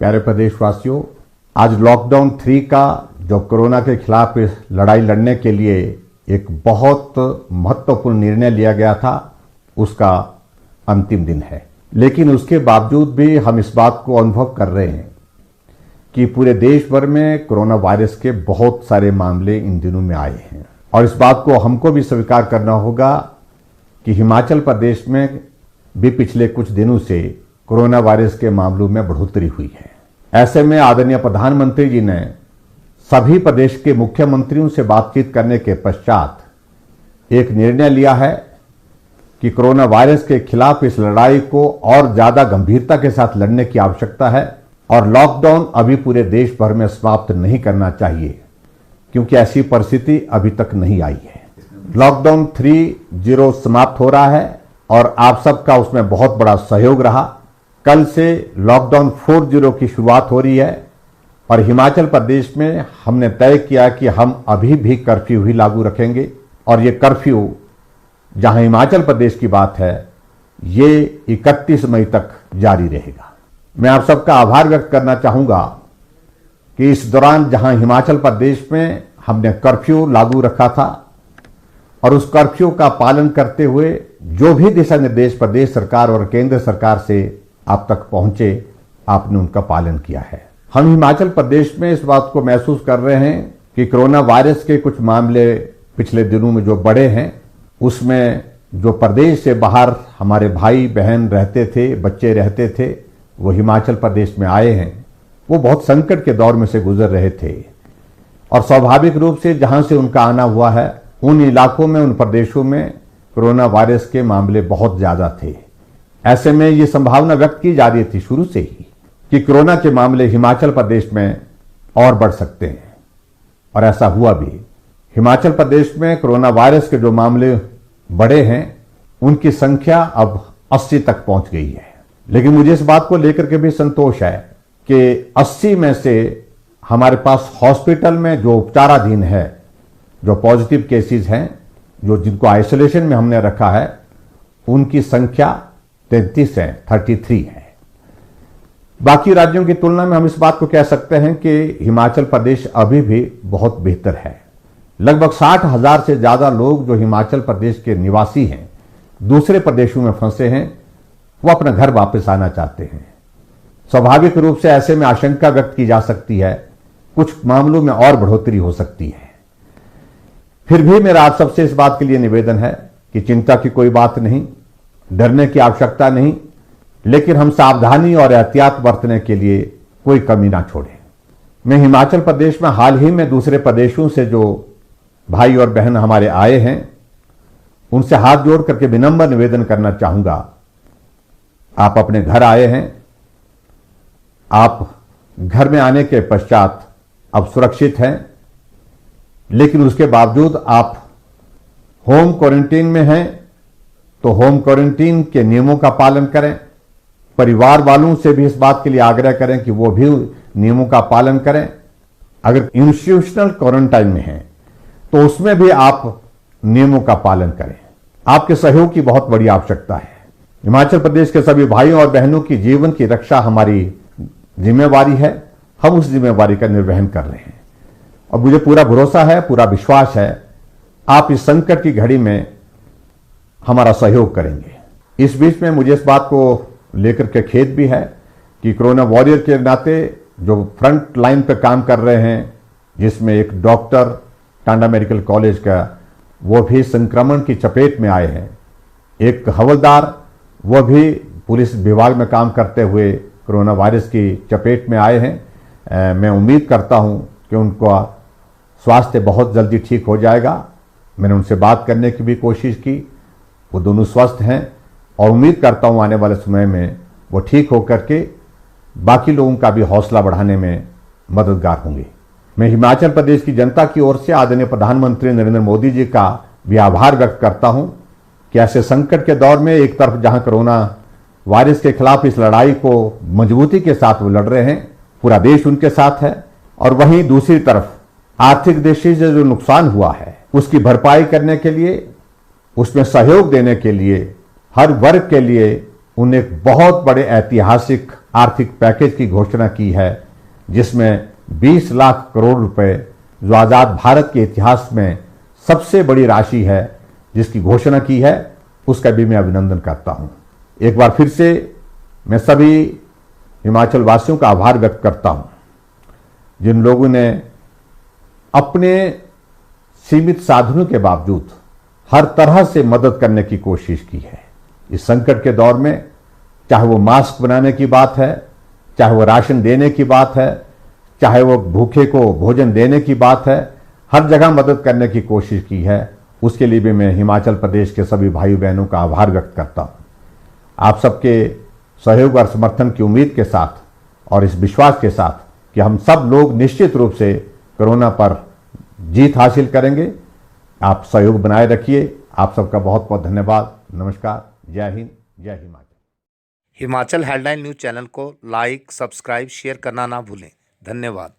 प्यारे प्रदेशवासियों, आज लॉकडाउन 3 का जो कोरोना के खिलाफ लड़ाई लड़ने के लिए एक बहुत महत्वपूर्ण निर्णय लिया गया था, उसका अंतिम दिन है। लेकिन उसके बावजूद भी हम इस बात को अनुभव कर रहे हैं कि पूरे देश भर में कोरोना वायरस के बहुत सारे मामले इन दिनों में आए हैं। और इस बात को हमको भी स्वीकार करना होगा कि हिमाचल प्रदेश में भी पिछले कुछ दिनों से कोरोना वायरस के मामलों में बढ़ोतरी हुई है। ऐसे में आदरणीय प्रधानमंत्री जी ने सभी प्रदेश के मुख्यमंत्रियों से बातचीत करने के पश्चात एक निर्णय लिया है कि कोरोना वायरस के खिलाफ इस लड़ाई को और ज्यादा गंभीरता के साथ लड़ने की आवश्यकता है और लॉकडाउन अभी पूरे देश भर में समाप्त नहीं करना चाहिए, क्योंकि ऐसी परिस्थिति अभी तक नहीं आई है। लॉकडाउन 3.0 समाप्त हो रहा है और आप सबका उसमें बहुत बड़ा सहयोग रहा। कल से लॉकडाउन 4.0 की शुरुआत हो रही है और हिमाचल प्रदेश में हमने तय किया कि हम अभी भी कर्फ्यू ही लागू रखेंगे और ये कर्फ्यू, जहां हिमाचल प्रदेश की बात है, ये 31 मई तक जारी रहेगा। मैं आप सबका आभार व्यक्त करना चाहूंगा कि इस दौरान जहां हिमाचल प्रदेश में हमने कर्फ्यू लागू रखा था और उस कर्फ्यू का पालन करते हुए जो भी दिशा निर्देश प्रदेश सरकार और केंद्र सरकार से आप तक पहुंचे, आपने उनका पालन किया है। हम हिमाचल प्रदेश में इस बात को महसूस कर रहे हैं कि कोरोना वायरस के कुछ मामले पिछले दिनों में जो बढ़े हैं, उसमें जो प्रदेश से बाहर हमारे भाई बहन रहते थे, बच्चे रहते थे, वो हिमाचल प्रदेश में आए हैं। वो बहुत संकट के दौर में से गुजर रहे थे और स्वाभाविक रूप से जहां से उनका आना हुआ है, उन इलाकों में, उन प्रदेशों में कोरोना वायरस के मामले बहुत ज्यादा थे। ऐसे में ये संभावना व्यक्त की जा रही थी शुरू से ही कि कोरोना के मामले हिमाचल प्रदेश में और बढ़ सकते हैं, और ऐसा हुआ भी। हिमाचल प्रदेश में कोरोना वायरस के जो मामले बढ़े हैं, उनकी संख्या अब 80 तक पहुंच गई है। लेकिन मुझे इस बात को लेकर के भी संतोष है कि 80 में से हमारे पास हॉस्पिटल में जो उपचाराधीन है, जो पॉजिटिव केसेस हैं, जो जिनको आइसोलेशन में हमने रखा है, उनकी संख्या 33 है, 33 है। बाकी राज्यों की तुलना में हम इस बात को कह सकते हैं कि हिमाचल प्रदेश अभी भी बहुत बेहतर है। लगभग 60,000 से ज्यादा लोग जो हिमाचल प्रदेश के निवासी हैं, दूसरे प्रदेशों में फंसे हैं, वो अपना घर वापस आना चाहते हैं। स्वाभाविक रूप से ऐसे में आशंका व्यक्त की जा सकती है कुछ मामलों में और बढ़ोतरी हो सकती है। फिर भी मेरा आप सबसे इस बात के लिए निवेदन है कि चिंता की कोई बात नहीं, डरने की आवश्यकता नहीं, लेकिन हम सावधानी और एहतियात बरतने के लिए कोई कमी ना छोड़ें। मैं हिमाचल प्रदेश में हाल ही में दूसरे प्रदेशों से जो भाई और बहन हमारे आए हैं, उनसे हाथ जोड़ करके विनम्र निवेदन करना चाहूंगा। आप अपने घर आए हैं, आप घर में आने के पश्चात अब सुरक्षित हैं, लेकिन उसके बावजूद आप होम क्वारंटीन में हैं, तो होम क्वारंटीन के नियमों का पालन करें। परिवार वालों से भी इस बात के लिए आग्रह करें कि वो भी नियमों का पालन करें। अगर इंस्टीट्यूशनल क्वारंटाइन में हैं, तो उसमें भी आप नियमों का पालन करें। आपके सहयोग की बहुत बड़ी आवश्यकता है। हिमाचल प्रदेश के सभी भाइयों और बहनों की जीवन की रक्षा हमारी जिम्मेवारी है। हम उस जिम्मेवारी का निर्वहन कर रहे हैं और मुझे पूरा भरोसा है, पूरा विश्वास है, आप इस संकट की घड़ी में हमारा सहयोग करेंगे। इस बीच में मुझे इस बात को लेकर के खेद भी है कि कोरोना वॉरियर के नाते जो फ्रंट लाइन पे काम कर रहे हैं, जिसमें एक डॉक्टर टांडा मेडिकल कॉलेज का, वो भी संक्रमण की चपेट में आए हैं। एक हवलदार, वो भी पुलिस विभाग में काम करते हुए कोरोना वायरस की चपेट में आए हैं। मैं उम्मीद करता हूं कि उनका स्वास्थ्य बहुत जल्दी ठीक हो जाएगा। मैंने उनसे बात करने की भी कोशिश की, वो दोनों स्वस्थ हैं और उम्मीद करता हूं आने वाले समय में वो ठीक होकर के बाकी लोगों का भी हौसला बढ़ाने में मददगार होंगे। मैं हिमाचल प्रदेश की जनता की ओर से आदरणीय प्रधानमंत्री नरेंद्र मोदी जी का भी आभार व्यक्त करता हूं कि ऐसे संकट के दौर में एक तरफ जहां कोरोना वायरस के खिलाफ इस लड़ाई को मजबूती के साथ वो लड़ रहे हैं, पूरा देश उनके साथ है, और वहीं दूसरी तरफ आर्थिक दृष्टि से जो नुकसान हुआ है उसकी भरपाई करने के लिए, उसमें सहयोग देने के लिए हर वर्ग के लिए उन्हें एक बहुत बड़े ऐतिहासिक आर्थिक पैकेज की घोषणा की है, जिसमें 20 लाख करोड़ रुपए, जो आज़ाद भारत के इतिहास में सबसे बड़ी राशि है, जिसकी घोषणा की है, उसका भी मैं अभिनंदन करता हूं। एक बार फिर से मैं सभी हिमाचल वासियों का आभार व्यक्त करता हूं, जिन लोगों ने अपने सीमित साधनों के बावजूद हर तरह से मदद करने की कोशिश की है। इस संकट के दौर में चाहे वो मास्क बनाने की बात है, चाहे वो राशन देने की बात है, चाहे वो भूखे को भोजन देने की बात है, हर जगह मदद करने की कोशिश की है। उसके लिए भी मैं हिमाचल प्रदेश के सभी भाई बहनों का आभार व्यक्त करता हूं। आप सबके सहयोग और समर्थन की उम्मीद के साथ और इस विश्वास के साथ कि हम सब लोग निश्चित रूप से कोरोना पर जीत हासिल करेंगे, आप सहयोग बनाए रखिए। आप सबका बहुत बहुत धन्यवाद। नमस्कार। जय हिंद, जय Himachal. Himachal headline news channel को लाइक, सब्सक्राइब, शेयर करना ना भूलें। धन्यवाद।